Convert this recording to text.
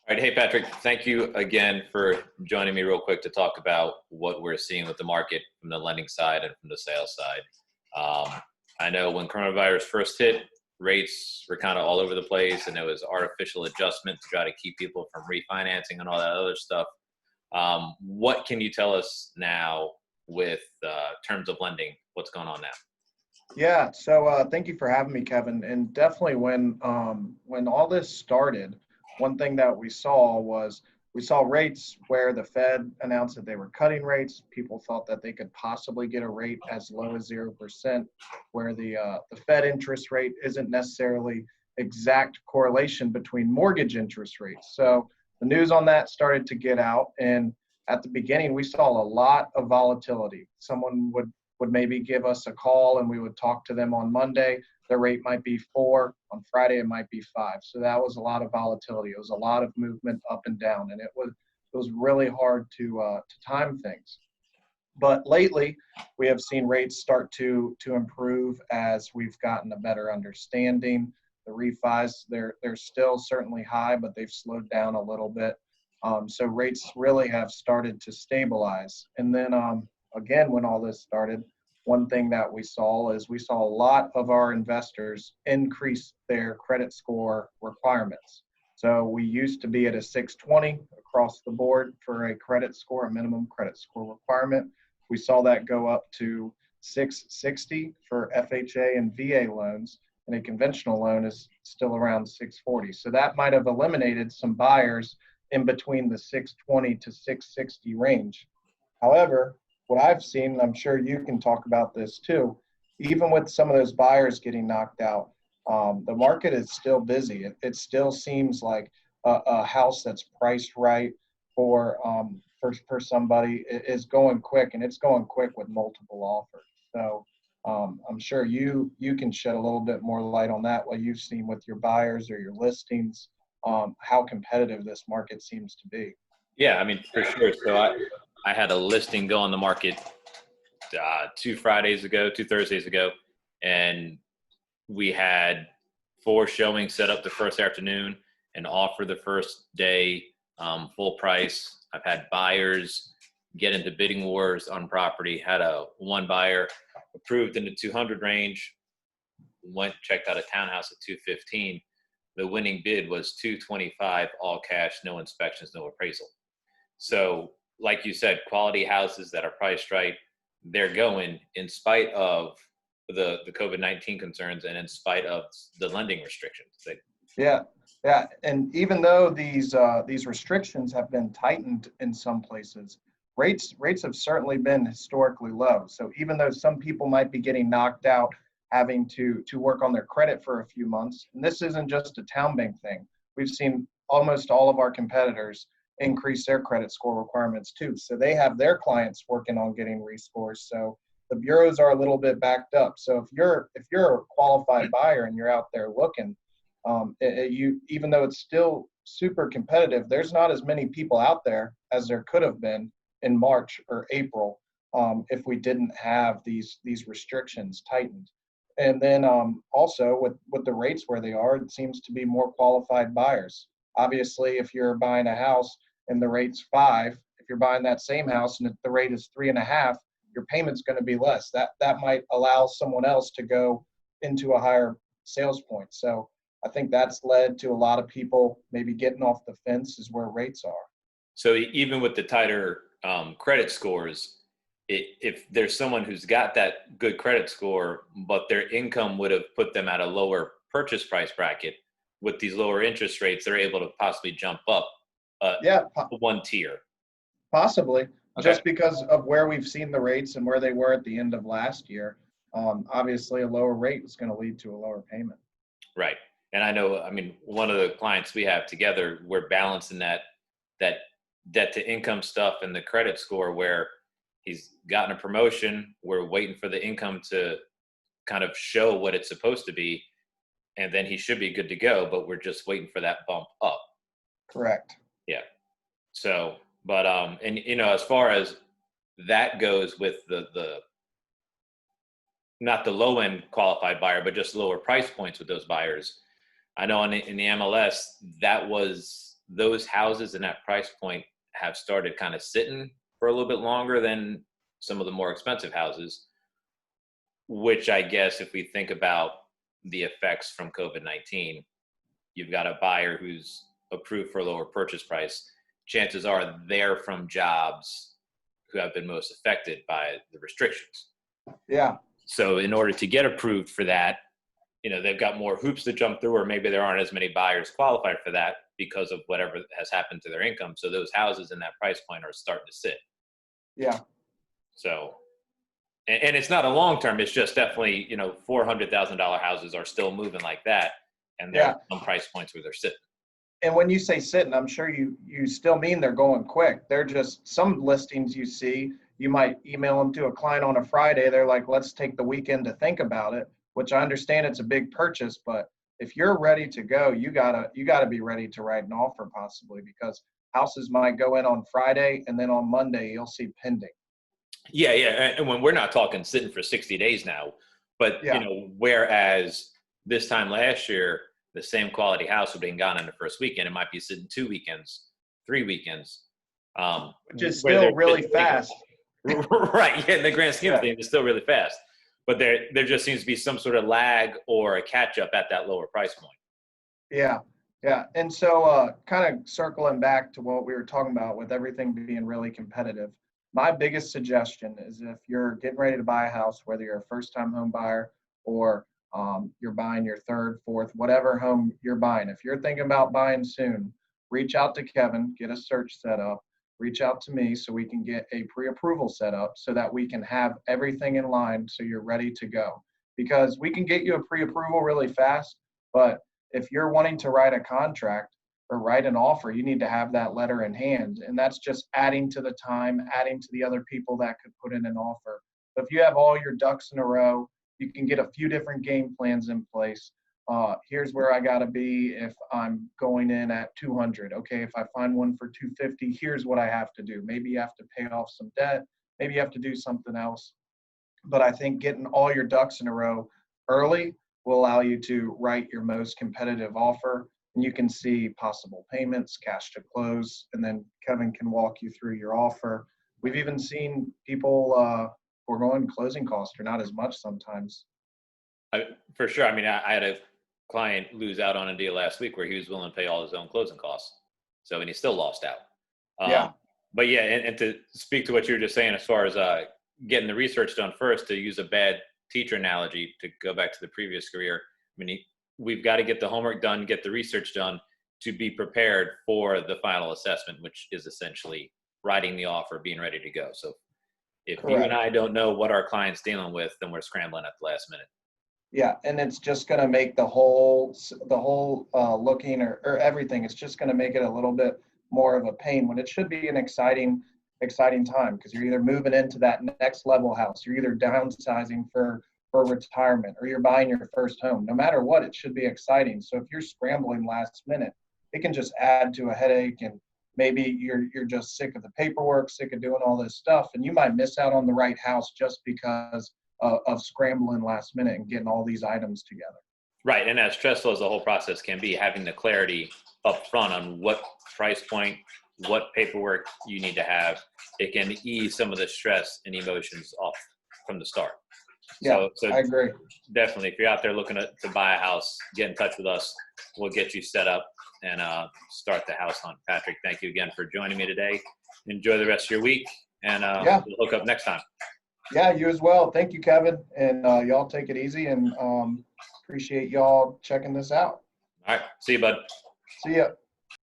All right. Hey, Patrick, thank you again for joining me real quick to talk about what we're seeing with the market from the lending side and from the sales side. Um, I know when coronavirus first hit, rates were kind of all over the place, and it was artificial adjustment to try to keep people from refinancing and all that other stuff. What can you tell us now with terms of lending? What's going on now? Yeah, so thank you for having me, Kevin. And definitely when all this started, one thing that we saw was we saw rates where the Fed announced that they were cutting rates. People thought that they could possibly get a rate as low as 0%, where the Fed interest rate isn't necessarily exact correlation between mortgage interest rates. So the news on that started to get out, and at the beginning we saw a lot of volatility. Someone would maybe give us a call and we would talk to them on Monday. The rate might be 4. On Friday, it might be 5. So that was a lot of volatility. It was a lot of movement up and down, and it was really hard to time things. But lately, we have seen rates start to improve as we've gotten a better understanding. The refis, they're still certainly high, but they've slowed down a little bit. So rates really have started to stabilize. And then again, when all this started, one thing that we saw a lot of our investors increase their credit score requirements. So we used to be at a 620 across the board for a credit score, a minimum credit score requirement. We saw that go up to 660 for FHA and VA loans, and a conventional loan is still around 640. So that might have eliminated some buyers in between the 620 to 660 range. However, what I've seen, and I'm sure you can talk about this too, even with some of those buyers getting knocked out, the market is still busy. It still seems like a house that's priced right for somebody is going quick, and it's going quick with multiple offers. So I'm sure you can shed a little bit more light on that, what you've seen with your buyers or your listings, how competitive this market seems to be. Yeah, I mean, for sure. I had a listing go on the market 2 Thursdays ago, and we had 4 showings set up the first afternoon and offer the first day, full price. I've had buyers get into bidding wars on property. Had one buyer approved in the 200 range, checked out a townhouse at 215. The winning bid was 225, all cash, no inspections, no appraisal. So, like you said, quality houses that are priced right, they're going in spite of the COVID-19 concerns and in spite of the lending restrictions. Yeah, yeah, and even though these restrictions have been tightened in some places, rates have certainly been historically low. So even though some people might be getting knocked out, having to work on their credit for a few months, and this isn't just a town bank thing. We've seen almost all of our competitors increase their credit score requirements too. So they have their clients working on getting rescores. So the bureaus are a little bit backed up. So if you're a qualified buyer and you're out there looking, you even though it's still super competitive, there's not as many people out there as there could have been in March or April if we didn't have these restrictions tightened. And then also with the rates where they are, it seems to be more qualified buyers. Obviously, if you're buying a house and the rate's 5, if you're buying that same house and the rate is 3.5, your payment's going to be less. That might allow someone else to go into a higher sales point. So I think that's led to a lot of people maybe getting off the fence is where rates are. So even with the tighter credit scores, if there's someone who's got that good credit score, but their income would have put them at a lower purchase price bracket, with these lower interest rates, they're able to possibly jump up Yeah, one tier. possibly, Okay. just because of where we've seen the rates and where they were at the end of last year. Obviously, a lower rate is going to lead to a lower payment. Right. And I know, I mean, one of the clients we have together, we're balancing that debt to income stuff and the credit score where he's gotten a promotion. We're waiting for the income to kind of show what it's supposed to be, and then he should be good to go, but we're just waiting for that bump up. Correct. Yeah. So, but and as far as that goes with the not the low end qualified buyer, but just lower price points with those buyers. I know in the MLS, that was those houses in that price point have started kind of sitting for a little bit longer than some of the more expensive houses, which I guess if we think about the effects from COVID-19, you've got a buyer who's approved for a lower purchase price. Chances are they're from jobs who have been most affected by the restrictions. Yeah. So in order to get approved for that, they've got more hoops to jump through, or maybe there aren't as many buyers qualified for that because of whatever has happened to their income. So those houses in that price point are starting to sit. Yeah. So, and it's not a long term, it's just definitely, $400,000 houses are still moving like that. And there are some price points where they're sitting. And when you say sitting, I'm sure you still mean they're going quick. They're just, some listings you see, you might email them to a client on a Friday. They're like, let's take the weekend to think about it, which I understand it's a big purchase, but if you're ready to go, you gotta be ready to write an offer possibly, because houses might go in on Friday and then on Monday you'll see pending. Yeah. And when we're not talking sitting for 60 days now, but whereas this time last year, the same quality house would have been gone in the first weekend, it might be sitting 2 weekends, 3 weekends. Which is still really fast. Right. Yeah. In the grand scheme of things, it's still really fast. But there just seems to be some sort of lag or a catch up at that lower price point. Yeah. Yeah. And so kind of circling back to what we were talking about with everything being really competitive, my biggest suggestion is if you're getting ready to buy a house, whether you're a first time home buyer or you're buying your third, fourth, whatever home you're buying, if you're thinking about buying soon, reach out to Kevin, get a search set up, reach out to me so we can get a pre-approval set up so that we can have everything in line so you're ready to go. Because we can get you a pre-approval really fast, but if you're wanting to write a contract or write an offer, you need to have that letter in hand. And that's just adding to the time, adding to the other people that could put in an offer. But if you have all your ducks in a row, you can get a few different game plans in place. Here's where I got to be if I'm going in at 200. Okay, if I find one for 250, here's what I have to do. Maybe you have to pay off some debt. Maybe you have to do something else. But I think getting all your ducks in a row early will allow you to write your most competitive offer. And you can see possible payments, cash to close, and then Kevin can walk you through your offer. We've even seen people foregoing closing costs or not as much sometimes. For sure. I mean, I had a client lose out on a deal last week where he was willing to pay all his own closing costs. So, and he still lost out. But yeah, and to speak to what you were just saying, as far as getting the research done first, to use a bad teacher analogy, to go back to the previous career, I mean, we've got to get the homework done, get the research done to be prepared for the final assessment, which is essentially writing the offer, being ready to go. So if you and I don't know what our client's dealing with, then we're scrambling at the last minute. Yeah, and it's just going to make the whole looking or everything, it's just going to make it a little bit more of a pain when it should be an exciting time, because you're either moving into that next level house, you're either downsizing for retirement, or you're buying your first home. No matter what, it should be exciting. So if you're scrambling last minute, it can just add to a headache, and maybe you're just sick of the paperwork, sick of doing all this stuff, and you might miss out on the right house just because of scrambling last minute and getting all these items together. Right, and as stressful as the whole process can be, having the clarity up front on what price point, what paperwork you need to have, it can ease some of the stress and emotions off from the start. Yeah, so I agree. Definitely, if you're out there looking to buy a house, get in touch with us. We'll get you set up and start the house hunt. Patrick, thank you again for joining me today. Enjoy the rest of your week, and we'll hook up next time. Yeah, you as well. Thank you, Kevin. And y'all take it easy, and appreciate y'all checking this out. All right. See you, bud. See ya.